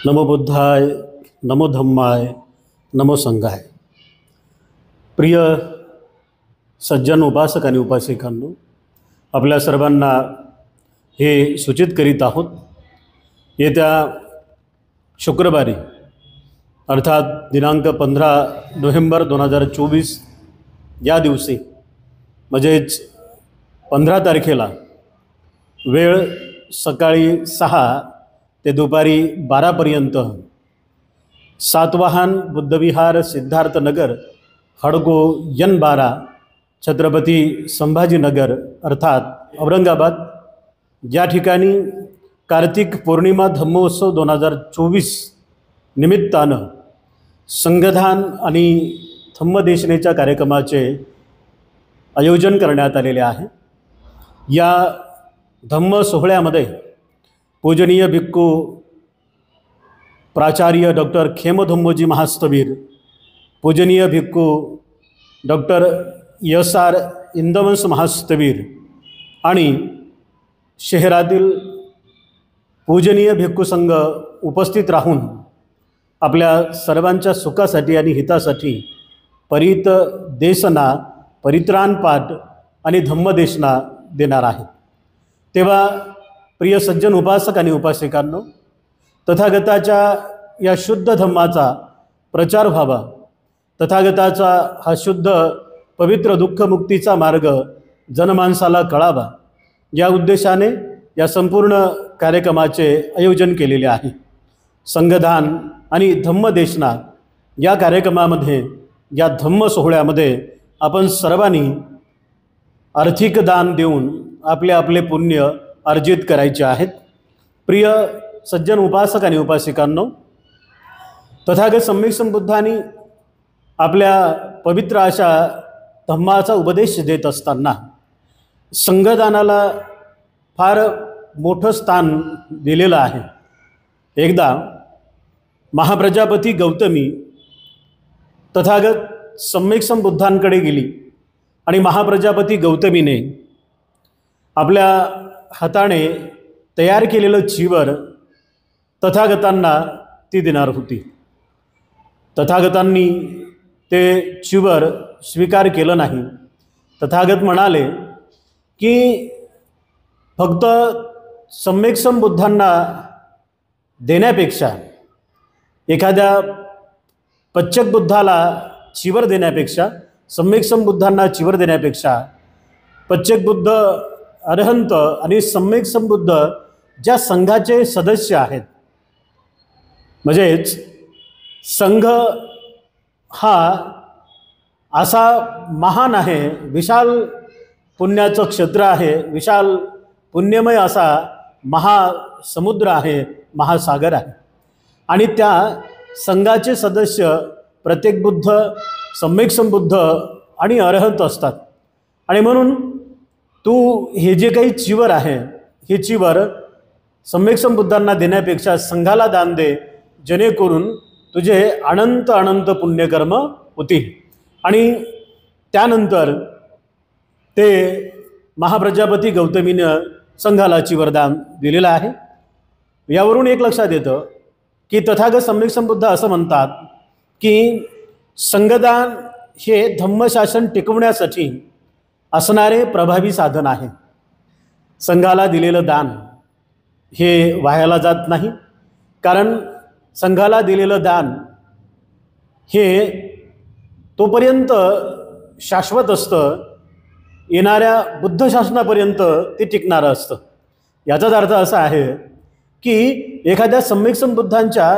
नमो बुद्धाय, नमो धम्माय, नमो संघाय। प्रिय सज्जन उपासक आणि उपासिकांनो, आपल्या सर्वांना हे सूचित करीत आहोत, येत्या शुक्रवारी अर्थात दिनांक 15 नोव्हेंबर 2024 या दिवशी म्हणजेच 15 तारखेला वेळ सकाळी 6 ते दुपारी 12पर्यंत सातवाहन बुद्धविहार सिद्धार्थनगर हडको N12 छत्रपती संभाजीनगर अर्थात औरंगाबाद या ठिकाणी कार्तिक पौर्णिमा धम्मोत्सव 2024 निमित्तानं संघदान आणि धम्मदेशनेच्या कार्यक्रमाचे आयोजन करण्यात आलेले आहे। या धम्म सोहळ्यामध्ये पूजनीय भिक्खू प्राचार्य डॉक्टर खेमधम्मोजी महास्तवीर, पूजनीय भिक्खू डॉक्टर SR इंदवंश महास्तवीर आणि शहरातील पूजनीय भिक्खू संघ उपस्थित राहून आपल्या सर्वांच्या सुखासाठी आणि हितासाठी परित देशना, परित्राण पाठ आणि धम्मदेशना देणार आहे। तेव्हा प्रिय सज्जन उपासक आणि उपासिकांनो, तथागताच्या या शुद्ध धम्माचा प्रचार व्हावा, तथागताचा हा शुद्ध पवित्र दुःखमुक्तीचा मार्ग जनमानसाला कळावा, या उद्देशाने या संपूर्ण कार्यक्रमाचे आयोजन केलेले आहे। संघदान आणि धम्मदेशना या कार्यक्रमामध्ये, या धम्म सोहळ्यामध्ये आपण सर्वांनी आर्थिक दान देऊन आपले आपले पुण्य अर्जित करायचे आहेत। प्रिय सज्जन उपासक आणि उपासिकांनो, तथागत सम्यक संबुद्धांनी आपल्या पवित्र अशा धम्माचा उपदेश देत असताना संघदानाला फार मोठं स्थान दिलेलं आहे। एकदा महाप्रजापती गौतमी तथागत सम्यक संबुद्धांकडे गेली आणि महाप्रजापती गौतमीने आपल्या हाताने तयार केलेलं चिवर तथागतांना ती देणार होती। तथागतांनी ते चिवर स्वीकार केलं नाही। तथागत म्हणाले की फक्त सम्यक संबुद्धांना देण्यापेक्षा, एखाद्या पच्चक बुद्धाला चिवर देण्यापेक्षा, सम्यक संबुद्धांना चिवर देण्यापेक्षा पच्चक बुद्ध, अरहंत आणि सम्यक संबुद्ध ज्या संघाचे सदस्य आहेत, म्हणजेच संघ हा असा महान आहे, विशाल पुण्याचं क्षेत्र आहे, विशाल पुण्यमय असा महासमुद्र आहे, महासागर आहे, आणि त्या संघाचे सदस्य प्रत्येक बुद्ध, सम्यक संबुद्ध आणि अरहंत असतात। आणि म्हणून तू हे जे काही चिवर आहे, हे चिवर सम्यक संबुद्धांना देण्यापेक्षा संघाला दान दे, जेणेकरून तुझे अनंत अनंत पुण्यकर्म होतील। आणि त्यानंतर ते महाप्रजापती गौतमीनं संघाला चिवरदान दिलेलं आहे। यावरून एक लक्षात येतं की तथागत सम्यक संबुद्ध असं म्हणतात की संघदान हे धम्मशासन टिकवण्यासाठी असणारे प्रभावी साधन आहे। संघाला दिलेलं दान हे वायाला जात नाही, कारण संघाला दिलेलं दान हे तोपर्यंत शाश्वत असतं, येणाऱ्या बुद्ध शासनापर्यंत ते टिकणारं असतं। याचाच अर्थ असा आहे की एखाद्या सम्यक संबुद्धांच्या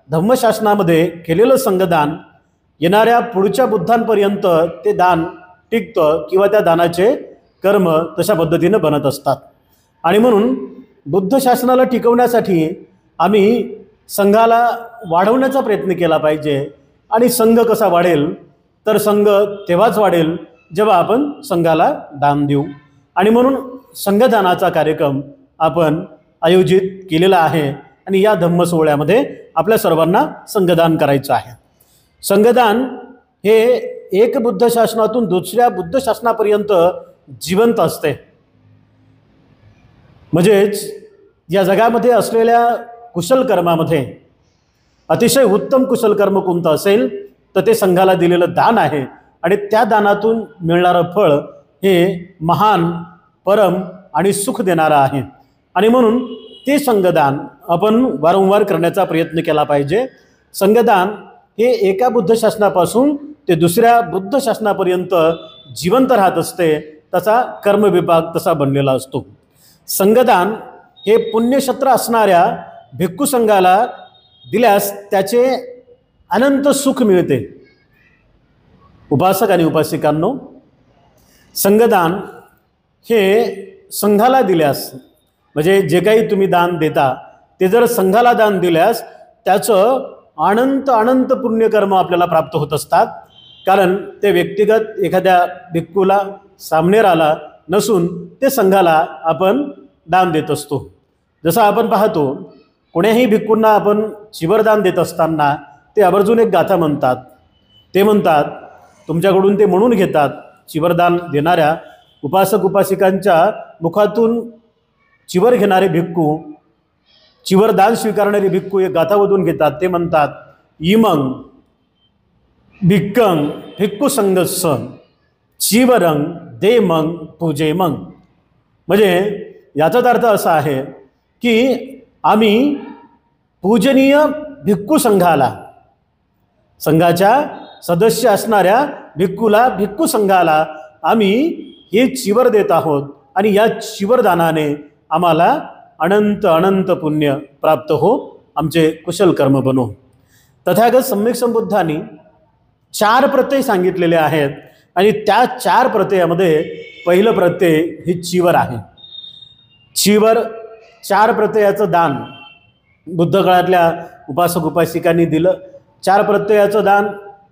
धम्मशासनामध्ये केलेलं संघदान येणाऱ्या पुढच्या बुद्धांपर्यंत ते दान टिकतं, किंवा त्या दानाचे कर्म तशा पद्धतीनं बनत असतात। आणि म्हणून बुद्ध शासनाला टिकवण्यासाठी आम्ही संघाला वाढवण्याचा प्रयत्न केला पाहिजे। आणि संघ कसा वाढेल, तर संघ तेव्हाच वाढेल जेव्हा आपण संघाला दान देऊ। आणि म्हणून संघदानाचा कार्यक्रम आपण आयोजित केलेला आहे, आणि या धम्म सोहळ्यामध्ये आपल्या सर्वांना संघदान करायचं आहे। संघदान हे एक बुद्ध शासनातून दुसऱ्या बुद्ध शासनापर्यंत जिवंत असते। म्हणजेच या जगामध्ये असलेल्या कुशल कर्मामध्ये अतिशय उत्तम कुशल कर्म कोणतं असेल तर ते संघाला दिलेलं दान आहे आणि त्या दानातून मिळणारं फळ हे महान, परम आणि सुख देणारं आहे. आणि म्हणून ते संघदान आपण वारंवार करण्याचा प्रयत्न केला पाहिजे. संघदान हे एका बुद्ध शासनापासून ते दुसऱ्या बुद्ध शासनापर्यंत जिवंत राहत असते. तसा कर्मविभाग तसा बनलेला असतो. संघदान हे पुण्यक्षेत्र असणाऱ्या भिक्खू संघाला दिल्यास त्याचे अनंत सुख मिळते. उपासक आणि उपासिकांनो, संघदान हे संघाला दिल्यास म्हणजे जे काही तुम्ही दान देता ते जर संघाला दान दिल्यास त्याचं अनंत अनंत पुण्यकर्म आपल्याला प्राप्त होत असतात. कारण ते व्यक्तिगत एखाद्या भिक्खूला सामनेराला नसून ते संघाला आपण दान देत असतो. जसं आपण पाहतो कोण्याही भिक्खूंना आपण चिवरदान देत असताना ते आवर्जून एक गाथा म्हणतात. ते म्हणतात, तुमच्याकडून ते म्हणून घेतात, चिवरदान देणाऱ्या उपासक उपासिकांच्या मुखातून चिवर घेणारे भिक्खू, चिवरदान स्वीकारणारे भिक्खू एक गाथावधून घेतात. ते म्हणतात, इमंग भिक्कंग भिक्खू संगस्स चिवरंग दे मंग पूजे मंग. म्हणजे याचाच अर्थ असा आहे की आम्ही पूजनीय भिक्खू संघाला, संघाच्या सदस्य असणाऱ्या भिक्खूला, भिक्खू संघाला आम्ही हे चिवर देत आहोत आणि या चिवरदानाने आम्हाला अनंत अनंत पुण्य प्राप्त हो, आमचे कुशल कर्म बनो. तथागत सम्यक संबुद्धांनी 4 प्रत्यय सांगितलेले आहेत आणि त्या 4 प्रत्ययामध्ये पहिलं प्रत्यय हे चिवर आहे. चिवर 4 प्रत्ययाचं दान बुद्ध काळातल्या उपासक उपासिकांनी दिलं. 4 प्रत्ययाचं दान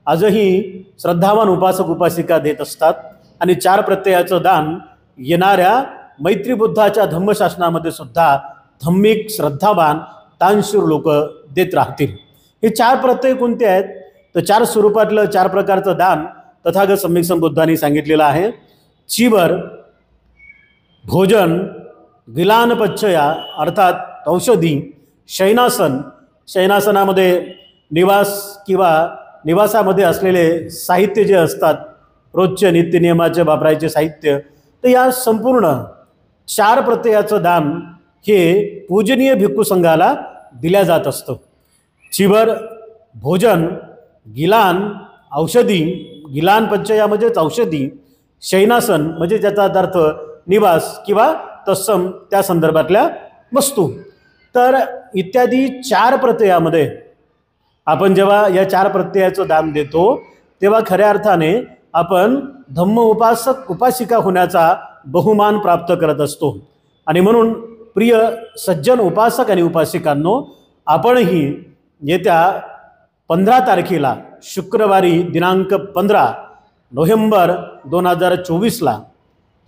आजही श्रद्धावान उपासक उपासिका देत असतात आणि 4 प्रत्ययाचं दान येणाऱ्या मैत्री बुद्धाच्या धम्मशासनामध्ये सुद्धा धम्मिक श्रद्धावान तानशूर लोक देत राहतील. हे 4 प्रत्यय कोणते आहेत तर 4 स्वरूपातलं 4 प्रकारचं दान तथागत सम्यक संबुद्धांनी सांगितलेलं आहे. चिवर, भोजन, गिलानपच्चया अर्थात औषधी, शयनासन, शयनासनामध्ये निवास किंवा निवासामध्ये असलेले साहित्य जे असतात रोजचे नित्यनियमाचे वापरायचे साहित्य, तर या संपूर्ण 4 प्रत्ययाचं दान हे पूजनीय भिक्खू संघाला दिल्या जात असतं. चिवर, भोजन, गिलान, औषधी, गिलान पंचया म्हणजेच औषधी, शयनासन म्हणजे ज्याचा अर्थ निवास किंवा तत्सम त्या संदर्भातल्या वस्तू. तर इत्यादी 4 प्रत्ययामध्ये आपण जेव्हा या 4 प्रत्ययाचं दान देतो तेव्हा खऱ्या अर्थाने आपण धम्म उपासक उपासिका होण्याचा बहुमान प्राप्त करत असतो. आणि म्हणून प्रिय सज्जन उपासक आणि उपासिकांनो, आपणही येत्या 15 तारखेला शुक्रवारी दिनांक 15 नोव्हेंबर 2024ला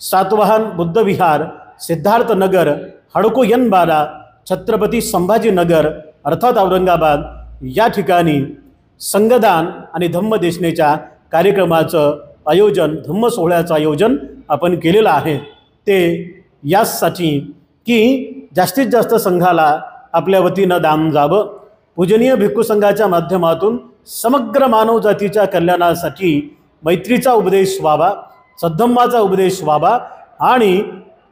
सातवाहन बुद्ध विहार, सिद्धार्थनगर, हडको N12, छत्रपती संभाजीनगर अर्थात औरंगाबाद या ठिकाणी संघदान आणि धम्मदेशनेच्या कार्यक्रमाचं आयोजन, धम्म सोहळ्याचं आयोजन आपण केलेलं आहे. ते यासाठी की जास्तीत जास्त संघाला आपल्या वतीनं दान जावं, पूजनीय भिक्खू संघाच्या माध्यमातून समग्र मानव जातीच्या कल्याणासाठी मैत्रीचा उपदेश व्हावा, सद्धम्माचा उपदेश व्हावा आणि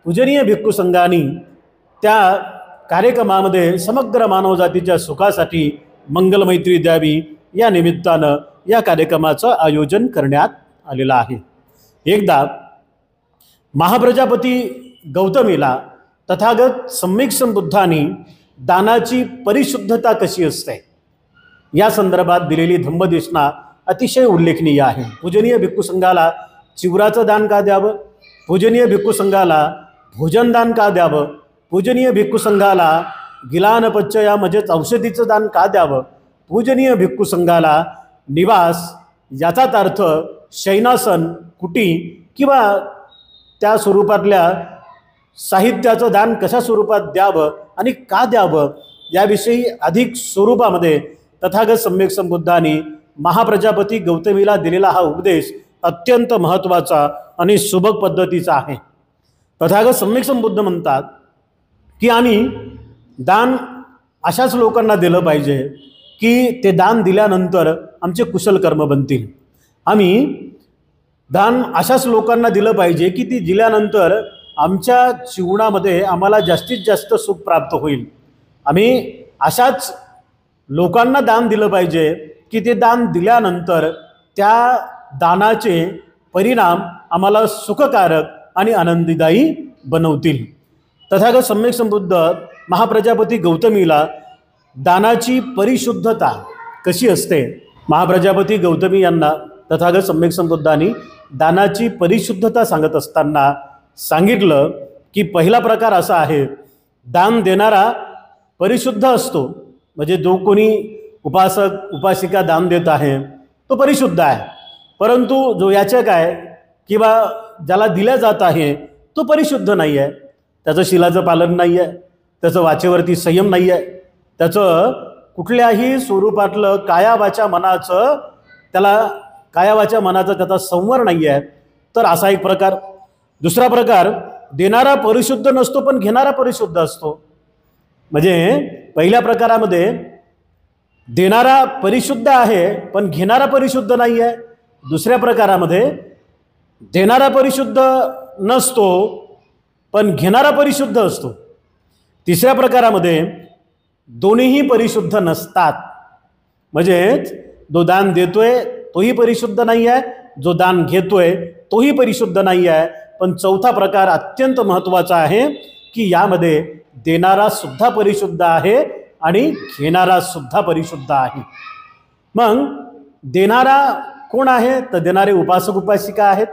पूजनीय भिक्खू संघांनी त्या कार्यक्रमामध्ये समग्र मानव जातीच्या सुखासाठी मंगलमैत्री द्यावी या निमित्तानं या कार्यक्रमाचं आयोजन करण्यात आलेलं आहे. एकदा महाप्रजापती गौतमीला तथागत सम्यक संबुद्धांनी दानाची परिशुद्धता कशी असते या संदर्भात दिलेली धम्मदेशना अतिशय उल्लेखनीय आहे. पूजनीय भिक्खू संघाला चिवराचं दान का द्यावं, पूजनीय भिक्खू संघाला भोजन दान का द्यावं, पूजनीय भिक्खू संघाला गिलानपच्चया म्हणजेच औषधीचं दान का द्यावं, पूजनीय भिक्खू संघाला निवास याचाच अर्थ शयनासन, कुटी किंवा त्या स्वरूपातल्या साहित्याचं दान कशा स्वरूपात द्यावं आणि का द्यावं याविषयी अधिक स्वरूपामध्ये तथागत सम्यक संबुद्धांनी महाप्रजापती गौतमीला दिलेला हा उपदेश अत्यंत महत्त्वाचा आणि सुबक पद्धतीचा आहे. तथागत सम्यक संबुद्ध म्हणतात की आम्ही दान अशाच लोकांना दिलं पाहिजे की ते दान दिल्यानंतर आमचे कुशल कर्म बनतील. आम्ही दान अशाच लोकांना दिलं पाहिजे की ती दिल्यानंतर आमच्या जीवनामध्ये आम्हाला जास्तीत जास्त सुख प्राप्त होईल. आम्ही अशाच लोकांना दान दिलं पाहिजे की ते दान दिल्यानंतर त्या दानाचे परिणाम आम्हाला सुखकारक आणि आनंददायी बनवतील. तथागत सम्यक संबुद्ध महाप्रजापती गौतमीला दानाची परिशुद्धता कशी असते, महाप्रजापती गौतमी यांना तथागत सम्यक संबुद्धांनी दानाची परिशुद्धता सांगत असताना सांगितलं की पहिला प्रकार असा आहे, दान देणारा परिशुद्ध असतो. म्हणजे जो कोणी उपासक उपासिका दान देत आहे तो परिशुद्ध आहे, परंतु जो याचक आहे किंवा ज्याला दिल्या जात आहे तो परिशुद्ध नाही आहे. त्याचं शिलाचं पालन नाही आहे, त्याचं वाचेवरती संयम नाही आहे, त्याचं कुठल्याही स्वरूपातलं कायावाच्या मनाचं त्याचा संवर नाही आहे. तर असा एक प्रकार. दुसरा प्रकार, देणारा परिशुद्ध नसतो पण घेणारा परिशुद्ध असतो. म्हणजे पहिल्या प्रकारामध्ये देणारा परिशुद्ध आहे पण घेणारा परिशुद्ध नाही आहे. दुसऱ्या प्रकारामध्ये देणारा परिशुद्ध नसतो पण घेणारा परिशुद्ध असतो. तिसऱ्या प्रकारामध्ये दोन्हीही परिशुद्ध नसतात. म्हणजेच जो दान देतोय तोही परिशुद्ध नाही आहे, जो दान घेतोय तोही परिशुद्ध नाही आहे. पण चौथा प्रकार अत्यंत महत्त्वाचा आहे की यामध्ये देणारा सुद्धा परिशुद्ध आहे आणि घेणारा सुद्धा परिशुद्ध आहे. मग देणारा कोण आहे, तर देणारे उपासक उपासिका आहेत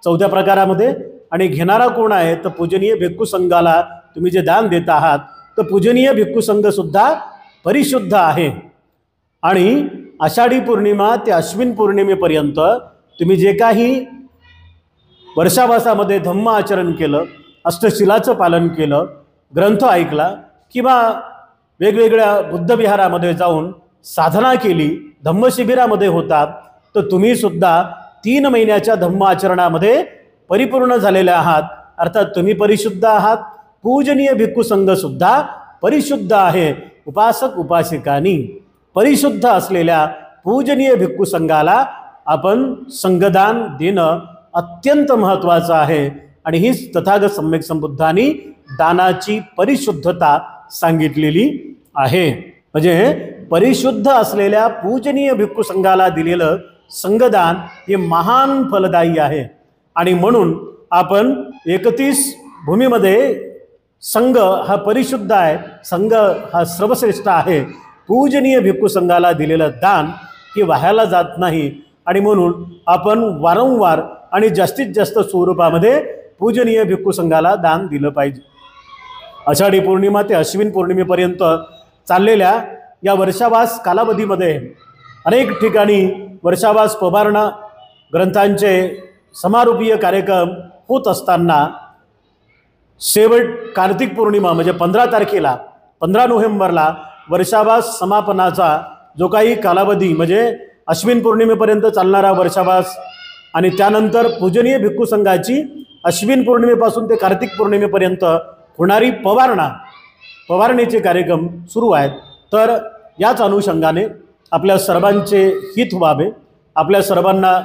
चौथ्या प्रकारामध्ये. आणि घेणारा कोण आहे, तर पूजनीय भिक्खू संघाला तुम्ही जे दान देत आहात तर पूजनीय भिक्खू संघ सुद्धा परिशुद्ध आहे. आणि आषाढी पौर्णिमा ते अश्विन पौर्णिमेपर्यंत तुम्ही जे काही वर्षावासामध्ये धम्म आचरण केलं, अष्टशिलाचं पालन केलं, ग्रंथ ऐकला किंवा वेगवेगळ्या बुद्धविहारामध्ये जाऊन साधना केली, धम्मशिबिरामध्ये होतात, तर तुम्ही सुद्धा 3 महिन्याच्या धम्म आचरणामध्ये परिपूर्ण झालेले आहात. अर्थात तुम्ही परिशुद्ध आहात, पूजनीय भिक्खू संघ सुद्धा परिशुद्ध आहे. उपासक उपासिकांनी परिशुद्ध असलेल्या पूजनीय भिक्खू संघाला आपण संघदान देणं अत्यंत महत्त्वाचं आहे. आणि हीच तथागत सम्यक संबुद्धांनी दानाची परिशुद्धता सांगितलेली आहे. म्हणजे परिशुद्ध असलेल्या पूजनीय भिक्खू संघाला दिलेलं संघदान हे महान फलदायी आहे. आणि म्हणून आपण 31 भूमीमध्ये संघ हा परिशुद्ध आहे, संघ हा सर्वश्रेष्ठ आहे. पूजनीय भिक्खू संघाला दिलेलं दान हे वाह्याला जात नाही. आणि म्हणून आपण वारंवार आणि जास्तीत जास्त स्वरूपामध्ये पूजनीय भिक्खू संघाला दान दिलं पाहिजे. आषाढी पौर्णिमा ते अश्विन पौर्णिमेपर्यंत चाललेल्या या वर्षावास कालावधीमध्ये अनेक ठिकाणी वर्षावास पवारणा ग्रंथांचे समारोपीय कार्यक्रम होत असताना शेवट कार्तिक पौर्णिमा म्हणजे 15 तारखेला 15 नोव्हेंबरला वर्षावास समापनाचा जो काही कालावधी म्हणजे अश्विन पौर्णिमेपर्यंत चालणारा वर्षावास आणि त्यानंतर पूजनीय भिक्खू संघाची अश्विन पौर्णिमेपासून ते कार्तिक पौर्णिमेपर्यंत होणारी पवारणीचे कार्यक्रम सुरू आहेत. तर याच अनुषंगाने आपल्या सर्वांचे हित व्हावे, आपल्या सर्वांना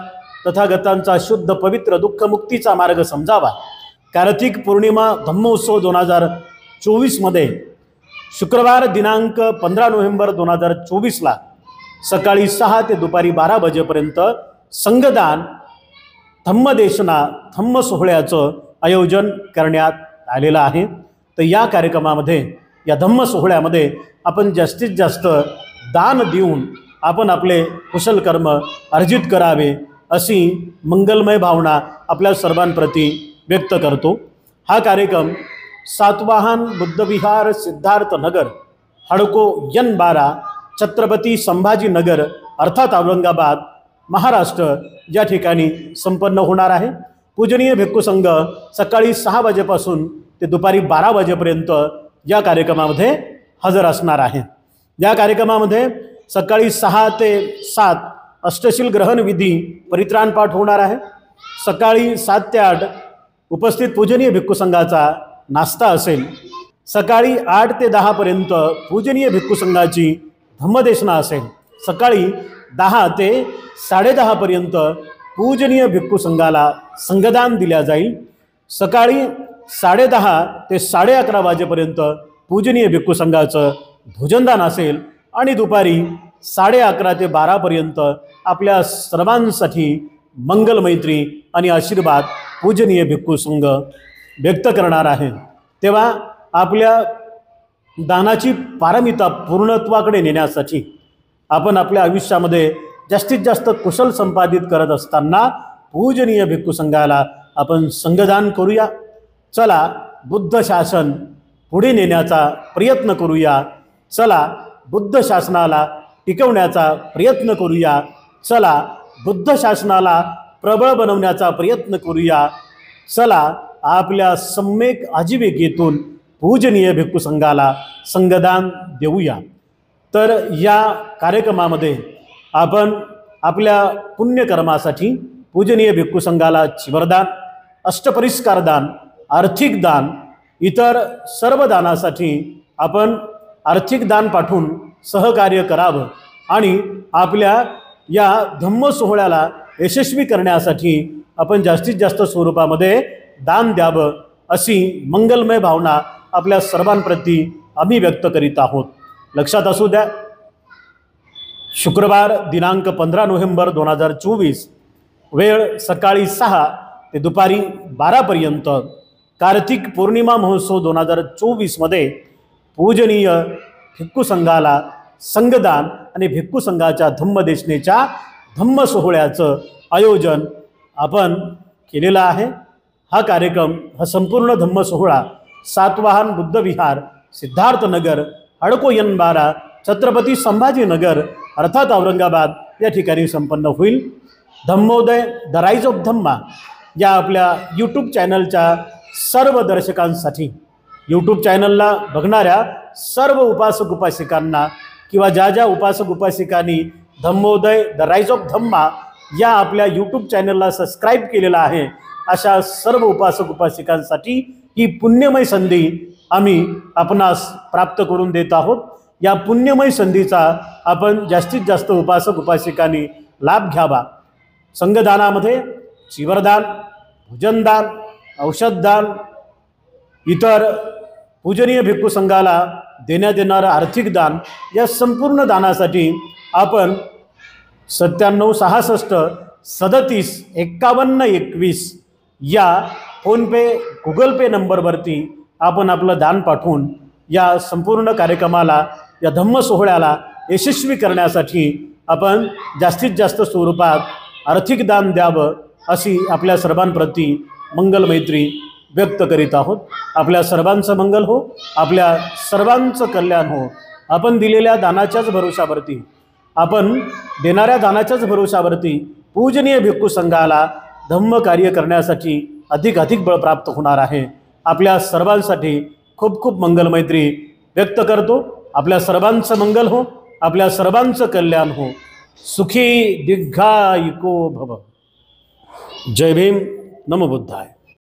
तथागतांचा शुद्ध पवित्र दुःखमुक्तीचा मार्ग समजावा. कार्तिक पौर्णिमा धम्मोत्सव 2024मध्ये शुक्रवार दिनांक 15 नोव्हेंबर 2024ला सकाळी 6 ते दुपारी 12 वाजेपर्यंत संघदान धम्मदेशना धम्म सोहळ्याचं आयोजन करण्यात आलेलं आहे. तर या कार्यक्रमामध्ये या धम्म सोहळ्यामध्ये आपण जास्तीत जास्त दान देऊन आपण आपले कुशल कर्म अर्जित करावे अशी मंगलमय भावना आपल्या सर्वांप्रती व्यक्त करतो. हा कार्यक्रम सातवाहन बुद्धविहार सिद्धार्थ नगर हडको N12 छत्रपती संभाजीनगर अर्थात औरंगाबाद महाराष्ट्र या ठिकाणी संपन्न होणार आहे. पूजनीय भिक्खू संघ सकाळी 6 वाजेपासून ते दुपारी 12 वाजेपर्यंत या कार्यक्रमामध्ये हजर असणार आहे. या कार्यक्रमामध्ये सकाळी 6 ते 7 अष्टशील ग्रहण विधी परित्राण पाठ होणार आहे. सकाळी 7 ते 8 उपस्थित पूजनीय भिक्खू संघाचा नाश्ता असेल. सकाळी 8 ते 10 पर्यंत पूजनीय भिक्खू संघाची धम्मदेशना असेल. सकाळी 10 ते 10:30 पर्यंत पूजनीय भिक्खू संघाला संघदान दिल्या जाईल. सकाळी 10:30 ते 11:30 वाजेपर्यंत पूजनीय भिक्खू संघाचं भोजनदान असेल आणि दुपारी 11:30 ते 12 पर्यंत आपल्या सर्वांसाठी मंगलमैत्री आणि आशीर्वाद पूजनीय भिक्खू संघ व्यक्त करणार आहे. तेव्हा आपल्या दानाची पारमिता पूर्णत्वाकडे नेण्यासाठी आपण आपल्या आयुष्यामध्ये जास्तीत जास्त कुशल संपादित करत असताना पूजनीय भिक्खू संघाला आपण संघदान करूया. चला बुद्ध शासन पुढे नेण्याचा प्रयत्न करूया. चला बुद्ध शासनाला टिकवण्याचा प्रयत्न करूया. चला बुद्ध शासनाला प्रबळ बनवण्याचा प्रयत्न करूया. चला आपल्या सम्यक आजीविकेतून पूजनीय भिक्खू संघाला संघदान देऊया. तर या कार्यक्रमामध्ये आपण आपल्या पुण्यकर्मासाठी पूजनीय भिक्खू संघाला चिवरदान, अष्टपरिष्कार दान, आर्थिक दान, इतर सर्व दानासाठी आपण आर्थिक दान पाठवून सहकार्य करावं आणि आपल्या या धम्म सोहळ्याला यशस्वी करण्यासाठी आपण जास्तीत जास्त स्वरूपामध्ये दान द्यावं अशी मंगलमय भावना आपल्या सर्वांप्रती आम्ही व्यक्त करीत आहोत. लक्षात असू द्या, शुक्रवार दिनांक 15 नोव्हेंबर 2024 वेळ सकाळी 6 ते दुपारी 12 पर्यंत कार्तिक पौर्णिमा महोत्सव 2024 मध्ये पूजनीय भिक्खू संघाला संघदान आणि भिक्खू संघाच्या धम्मदेशनेच्या धम्म सोहळ्याचं आयोजन आपण केलेलं आहे. हा कार्यक्रम, हा संपूर्ण धम्म सोहळा सातवाहन बुद्ध विहार, सिद्धार्थनगर, हडको N12, छत्रपती संभाजीनगर अर्थात औरंगाबाद या ठिकाणी संपन्न होईल. धम्मोदय द राईज ऑफ धम्मा या आपल्या यूट्यूब चॅनलच्या सर्व दर्शकांसाठी, यूट्यूब चॅनलला बघणाऱ्या सर्व उपासक उपासिकांना किंवा ज्या ज्या उपासक उपासिकांनी धम्मोदय द राईज ऑफ धम्मा या आपल्या यूट्यूब चॅनलला सबस्क्राईब केलेला आहे, अशा सर्व उपासक उपासिकांसाठी ही पुण्यमय संधी आम्ही आपणास प्राप्त करून देत आहोत. या पुण्यमय संधीचा आपण जास्तीत जास्त उपासक उपासिकांनी लाभ घ्यावा. संघदानामध्ये चिवरदान, भोजनदान, औषधदान, इतर पूजनीय भिक्खू संघाला देण्यात येणारं आर्थिक दान, या संपूर्ण दानासाठी आपण 97 66 37 51 21 या फोनपे गुगल पे नंबरवरती आपण आपलं दान पाठवून या संपूर्ण कार्यक्रमाला, या धम्म सोहळ्याला यशस्वी करण्यासाठी आपण जास्तीत जास्त स्वरूपात आर्थिक दान द्यावं अशी आपल्या सर्वांप्रती मंगलमैत्री व्यक्त करीत आहोत. आपल्या सर्वांचं मंगल हो, आपल्या सर्वांचं कल्याण हो. आपण दिलेल्या दानाच्याच भरोशावरती, आपण देणाऱ्या दानाच्याच भरोशावरती पूजनीय भिक्खू संघाला धम्म कार्य करण्यासाठी अधिक बळ प्राप्त होणार आहे. आपल्या सर्वांसाठी खूप खूप मंगलमैत्री व्यक्त करतो. आपल्या सर्वांचं मंगल हो, आपल्या सर्वांचं कल्याण हो. सुखी दीर्घायुको भव. जय भीम. नमो बुद्धाय.